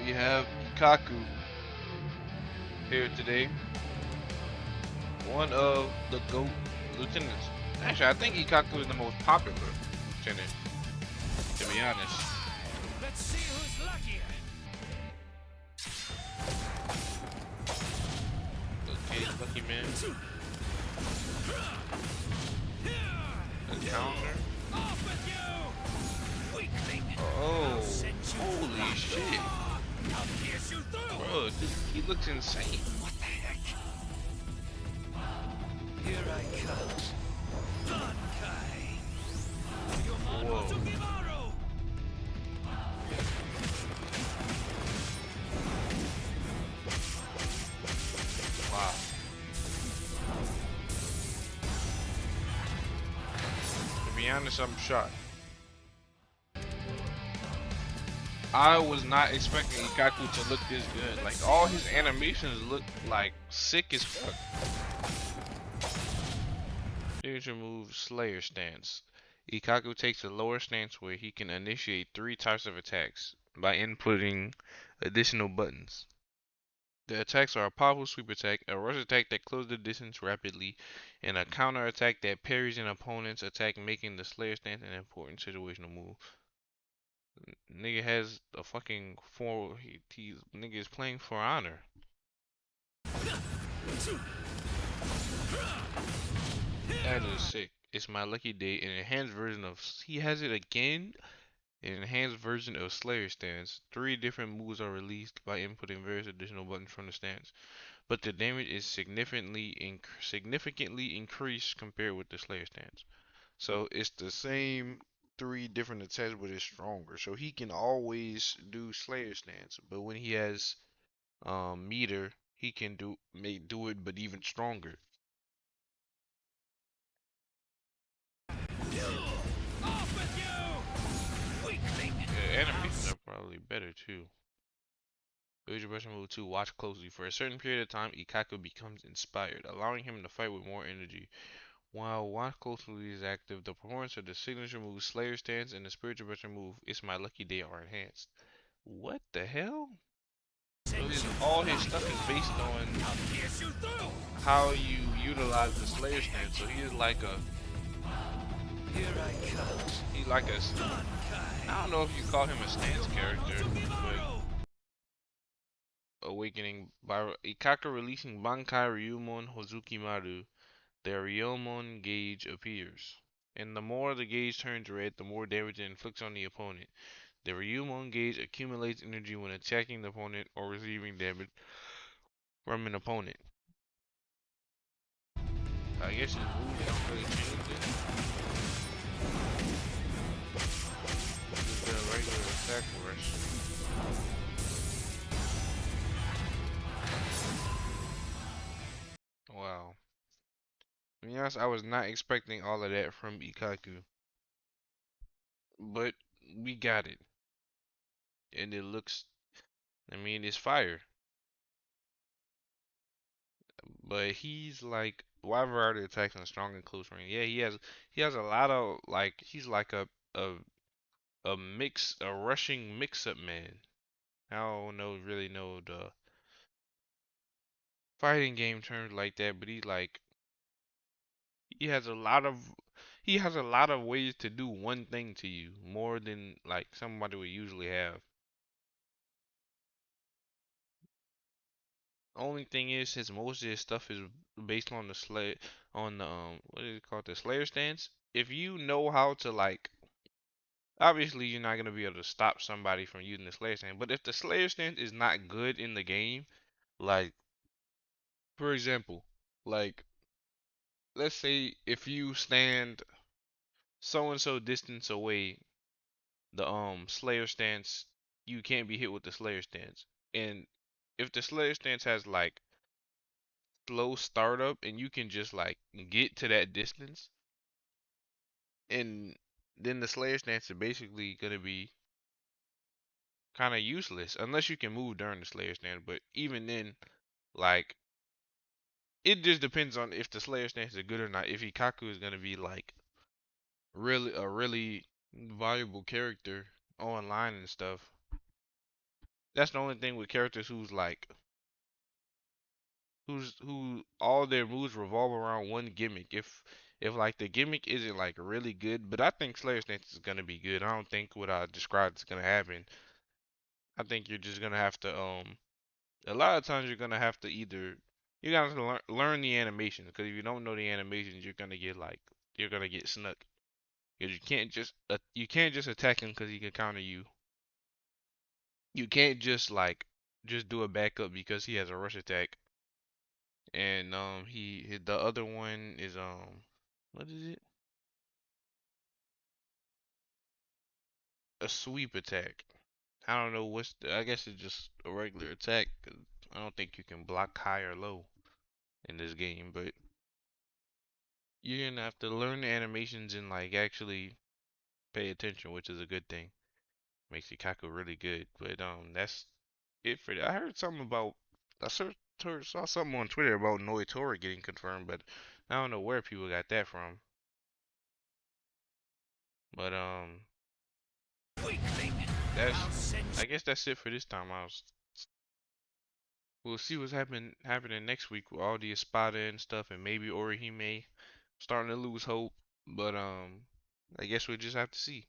We have Ikakku here today, one of the GOAT lieutenants. Actually, I think Ikakku is the most popular lieutenant, to be honest. Let's see who's luckier. Okay, lucky man. A counter. Off with you! Weakling! Oh, I'll send you holy flying. shit. I'll pierce you through! Bro, he looks insane. What the heck? Here I come. Bankai! Whoa. Sugimaru! Wow. To be honest, I'm shocked. I was not expecting Ikakku to look this good. Like, all his animations look like sick as fuck. Signature move Slayer stance. Ikakku takes a lower stance where he can initiate 3 types of attacks by inputting additional buttons. The attacks are a powerful sweep attack, a rush attack that closes the distance rapidly, and a counter attack that parries an opponent's attack, making the Slayer stance an important situational move. Nigga has a fucking nigga is playing for honor. That is sick. It's my lucky day. An enhanced version of he has it again. An enhanced version of Slayer stance. 3 different moves are released by inputting various additional buttons from the stance, but the damage is significantly increased compared with the Slayer stance. So it's the same 3 different attacks, but it's stronger. So he can always do Slayer stance, but when he has meter, he can do it, but even stronger. Off with you! Weakling! Yeah, animations are probably better too. Use your brush move to watch closely. For a certain period of time, Ikakku becomes inspired, allowing him to fight with more energy. While watch closely is active, the performance of the signature move Slayer Stance and the spiritual brush move It's My Lucky Day are enhanced. What the hell? So all his stuff is based on I'll pierce you through! how you utilize the Slayer Stance. So he is like a Here I come. he like a Bankai! I don't know if you call him a stance character, but Sugimaru! awakening by Ikakku releasing Bankai Ryumon Hozukimaru, their Ryomon gauge appears. And the more the gauge turns red, the more damage it inflicts on the opponent. The Ryumon gauge accumulates energy when attacking the opponent or receiving damage from an opponent. I guess his moves don't really change it. Just a regular attack rush. Wow. To be honest, I was not expecting all of that from Ikakku. But we got it. And it looks, I mean, it's fire. But he's like wide variety attacks and strong and close range. Yeah, he has a lot of like he's like a a rushing mix up man. I don't really know the fighting game terms like that, but he has a lot of he has a lot of ways to do one thing to you more than like somebody would usually have. Only thing is his most of his stuff is based on the what is it called, the Slayer stance. If you know how to like obviously you're not gonna be able to stop somebody from using the Slayer stance, but if the Slayer stance is not good in the game, like for example, like let's say if you stand so and so distance away, the Slayer stance, you can't be hit with the Slayer stance. And if the Slayer stance has like slow startup and you can just like get to that distance, and then the Slayer stance is basically gonna be kind of useless unless you can move during the Slayer stance. But even then, like it just depends on if the Slayer stance is good or not. If Ikakku is gonna be like really valuable character online and stuff. that's the only thing with characters who's like who all their moves revolve around one gimmick. If like the gimmick isn't like really good, but I think Slayer Stance is gonna be good. I don't think what I described is gonna happen. I think you're just gonna have to a lot of times you're gonna have to either you gotta learn the animations because if you don't know the animations, you're gonna get like you're gonna get snuck because you can't just attack him because he can counter you. You can't just like just do a backup because he has a rush attack. And the other one is what is it? A sweep attack. I don't know I guess it's just a regular attack. 'Cause I don't think you can block high or low in this game, but you're gonna have to learn the animations and like actually pay attention, which is a good thing. Makes Ikakku really good. But that's it for that. I heard something about saw something on Twitter about Noitora getting confirmed, but I don't know where people got that from. But Weakling. that's I'll send I guess that's it for this time. We'll see what's happening next week with all the Espada and stuff, and maybe Orihime starting to lose hope. But I guess we'll just have to see.